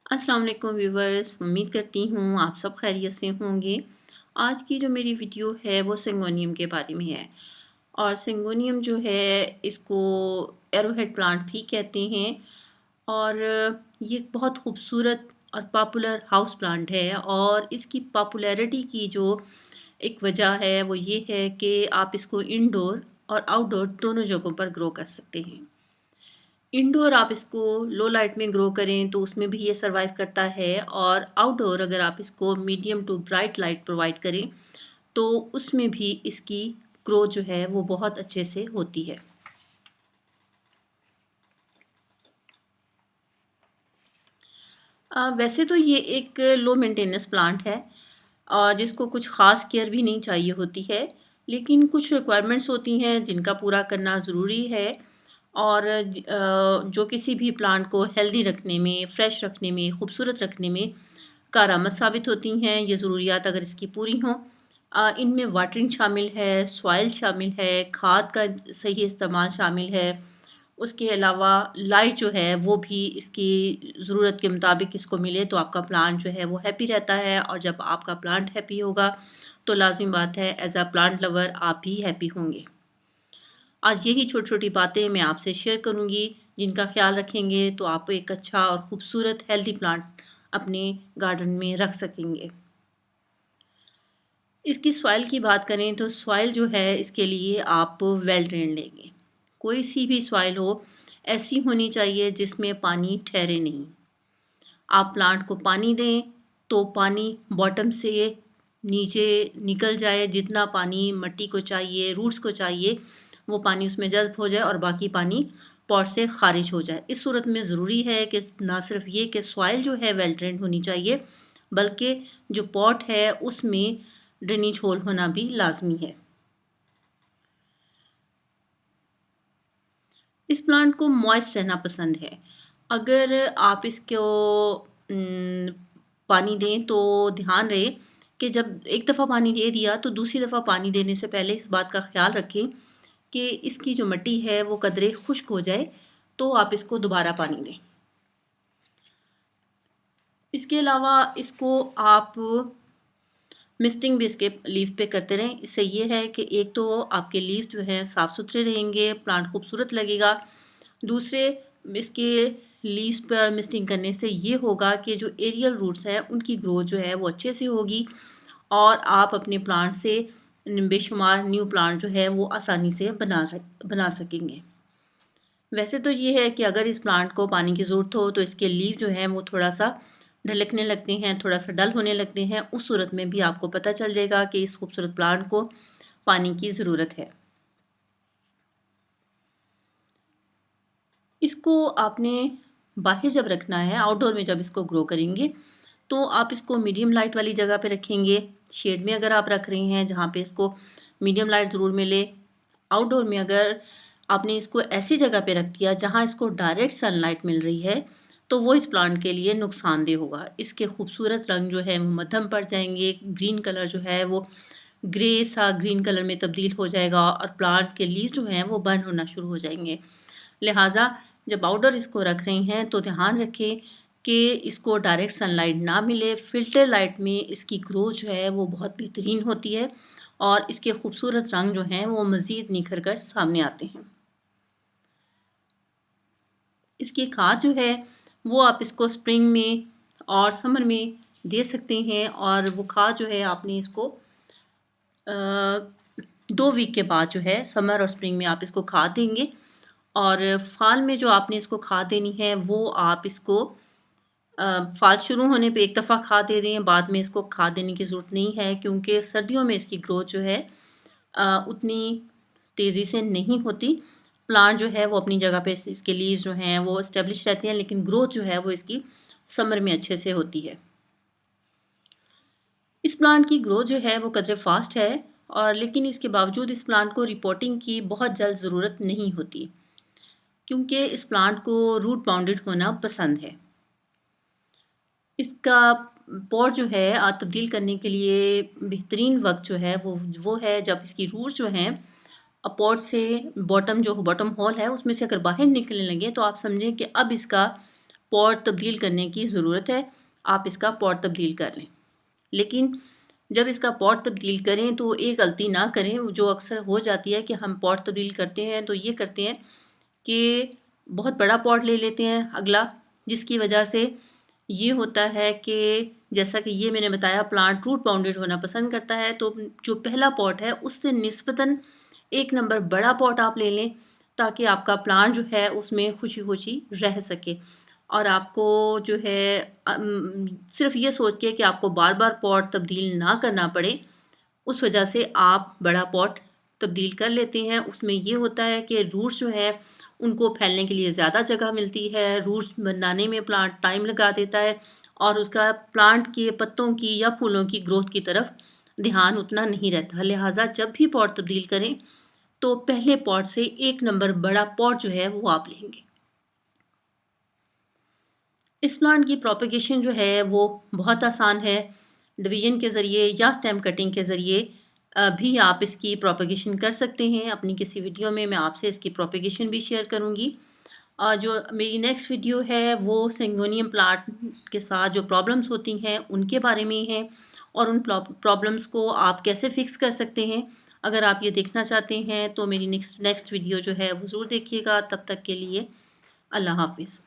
अस्सलाम वालेकुम व्यूवर्स, उम्मीद करती हूँ आप सब खैरियत से होंगे। आज की जो मेरी वीडियो है वो सिंगोनियम के बारे में है और सिंगोनियम जो है इसको एरोहेड प्लांट भी कहते हैं और ये बहुत खूबसूरत और पॉपुलर हाउस प्लांट है और इसकी पॉपुलैरिटी की जो एक वजह है वो ये है कि आप इसको इंडोर और आउटडोर दोनों जगहों पर ग्रो कर सकते हैं। इंडोर आप इसको लो लाइट में ग्रो करें तो उसमें भी ये सर्वाइव करता है और आउटडोर अगर आप इसको medium to bright light provide करें तो उसमें भी इसकी ग्रो जो है वो बहुत अच्छे से होती है। वैसे तो ये एक लो मेंटेनेंस प्लांट है जिसको कुछ ख़ास केयर भी नहीं चाहिए होती है, लेकिन कुछ रिक्वायरमेंट्स होती हैं जिनका पूरा करना ज़रूरी है और जो किसी भी प्लांट को हेल्दी रखने में, फ्रेश रखने में, खूबसूरत रखने में कारआमद साबित होती हैं। ये ज़रूरियात अगर इसकी पूरी हों इनमें वाटरिंग शामिल है, सॉइल शामिल है, खाद का सही इस्तेमाल शामिल है। उसके अलावा लाइट जो है वो भी इसकी ज़रूरत के मुताबिक इसको मिले तो आपका प्लांट जो है वो हैप्पी रहता है और जब आपका प्लांट हैप्पी होगा तो लाज़िम बात है एज़ अ प्लांट लवर आप भी हैप्पी होंगे। आज यही छोटी-छोटी बातें मैं आपसे शेयर करूँगी जिनका ख़्याल रखेंगे तो आप एक अच्छा और ख़ूबसूरत हेल्दी प्लांट अपने गार्डन में रख सकेंगे। इसकी सॉइल की बात करें तो सॉइल जो है इसके लिए आप वेल ड्रेन लेंगे। कोई सी भी सॉइल हो ऐसी होनी चाहिए जिसमें पानी ठहरे नहीं। आप प्लांट को पानी दें तो पानी बॉटम से नीचे निकल जाए, जितना पानी मिट्टी को चाहिए, रूट्स को चाहिए वो पानी उसमें जज़्ब हो जाए और बाकी पानी पॉट से ख़ारिज हो जाए। इस सूरत में ज़रूरी है कि ना सिर्फ ये कि सॉइल जो है वेल ड्रेन्ड होनी चाहिए बल्कि जो पॉट है उसमें ड्रेनेज होल होना भी लाज़मी है। इस प्लांट को मॉइस्ट रहना पसंद है। अगर आप इसको उम, पानी दें तो ध्यान रहे कि जब एक दफ़ा पानी दे दिया तो दूसरी दफ़ा पानी देने से पहले इस बात का ख़्याल रखें कि इसकी जो मिट्टी है वो कदरे खुश्क हो जाए, तो आप इसको दोबारा पानी दें। इसके अलावा इसको आप मिस्टिंग भी इसके लीफ पे करते रहें। इससे ये है कि एक तो आपके लीफ जो हैं साफ़-सुथरे रहेंगे, प्लांट खूबसूरत लगेगा। दूसरे इसके लीव्स पर मिस्टिंग करने से ये होगा कि जो एरियल रूट्स हैं उनकी ग्रोथ जो है वो अच्छे से होगी और आप अपने प्लांट से बेशुमार न्यू प्लांट जो है वो आसानी से बना सकेंगे। वैसे तो ये है कि अगर इस प्लांट को पानी की ज़रूरत हो तो इसके लीव जो हैं वो थोड़ा-सा ढलकने लगते हैं, थोड़ा-सा डल होने लगते हैं। उस सूरत में भी आपको पता चल जाएगा कि इस खूबसूरत प्लांट को पानी की ज़रूरत है। इसको आपने बाहर जब रखना है, आउटडोर में जब इसको ग्रो करेंगे, तो आप इसको मीडियम लाइट वाली जगह पे रखेंगे। शेड में अगर आप रख रहे हैं जहाँ पे इसको मीडियम लाइट ज़रूर मिले। आउटडोर में अगर आपने इसको ऐसी जगह पे रख दिया जहाँ इसको डायरेक्ट सनलाइट मिल रही है, तो वो इस प्लांट के लिए नुकसानदेह होगा। इसके खूबसूरत रंग जो है वो मद्धम पड़ जाएँगे, ग्रीन कलर जो है वो ग्रे सा ग्रीन कलर में तब्दील हो जाएगा और प्लांट के लीव्स जो हैं वो बर्न होना शुरू हो जाएँगे। लिहाजा जब आउटडोर इसको रख रहे हैं तो ध्यान रखें कि इसको डायरेक्ट सनलाइट ना मिले। फ़िल्टर लाइट में इसकी ग्रोथ जो है वो बहुत बेहतरीन होती है और इसके खूबसूरत रंग जो हैं वो मज़ीद निखर कर सामने आते हैं। इसकी खाद जो है वो आप इसको स्प्रिंग में और समर में दे सकते हैं और वो खाद जो है आपने इसको 2 वीक के बाद जो है समर और स्प्रिंग में आप इसको खाद देंगे और फ़ाल में जो आपने इसको खाद देनी है वो आप इसको फ़ाल शुरू होने पे एक दफ़ा खाद दे दें, बाद में इसको खाद देने की ज़रूरत नहीं है क्योंकि सर्दियों में इसकी ग्रोथ जो है उतनी तेज़ी से नहीं होती। प्लांट जो है वो अपनी जगह पे इसके लीव्स जो हैं वो एस्टेब्लिश रहते हैं लेकिन ग्रोथ जो है वो इसकी समर में अच्छे से होती है। इस प्लांट की ग्रोथ जो है वो कदरे फ़ास्ट है और लेकिन इसके बावजूद इस प्लांट को रिपोर्टिंग की बहुत जल्द ज़रूरत नहीं होती क्योंकि इस प्लांट को रूट बाउंडेड होना पसंद है। इसका पॉट जो है तब्दील करने के लिए बेहतरीन वक़्त जो है वो है जब इसकी रूट्स जो हैं पॉट से बॉटम होल है उसमें से अगर बाहर निकलने लगे तो आप समझें कि अब इसका पॉट तब्दील करने की ज़रूरत है, आप इसका पॉट तब्दील कर लें। लेकिन जब इसका पॉट तब्दील करें तो एक गलती ना करें जो अक्सर हो जाती है कि हम पॉट तब्दील करते हैं तो ये करते हैं कि बहुत बड़ा पॉट ले लेते हैं अगला, जिसकी वजह से ये होता है कि जैसा कि ये मैंने बताया प्लांट रूट बाउंडेड होना पसंद करता है, तो जो पहला पॉट है उससे निस्बतन एक नंबर बड़ा पॉट आप ले लें ताकि आपका प्लांट जो है उसमें खुशी खुशी रह सके। और आपको जो है सिर्फ ये सोच के कि आपको बार बार पॉट तब्दील ना करना पड़े, उस वजह से आप बड़ा पॉट तब्दील कर लेते हैं। उसमें ये होता है कि रूट्स जो है उनको फैलने के लिए ज़्यादा जगह मिलती है, रूट्स बनाने में प्लांट टाइम लगा देता है और उसका प्लांट के पत्तों की या फूलों की ग्रोथ की तरफ ध्यान उतना नहीं रहता। लिहाजा जब भी पॉट तब्दील करें तो पहले पॉट से एक नंबर बड़ा पॉट जो है वो आप लेंगे। इस प्लांट की प्रोपेगेशन जो है वो बहुत आसान है। डिवीजन के ज़रिए या स्टेम कटिंग के ज़रिए भी आप इसकी प्रोपेगेशन कर सकते हैं। अपनी किसी वीडियो में मैं आपसे इसकी प्रोपेगेशन भी शेयर करूँगी। जो मेरी नेक्स्ट वीडियो है वो सिंगोनियम प्लांट के साथ जो प्रॉब्लम्स होती हैं उनके बारे में है और उन प्रॉब्लम्स को आप कैसे फ़िक्स कर सकते हैं। अगर आप ये देखना चाहते हैं तो मेरी नेक्स्ट वीडियो जो है वो ज़रूर देखिएगा। तब तक के लिए अल्लाह हाफ़िज़।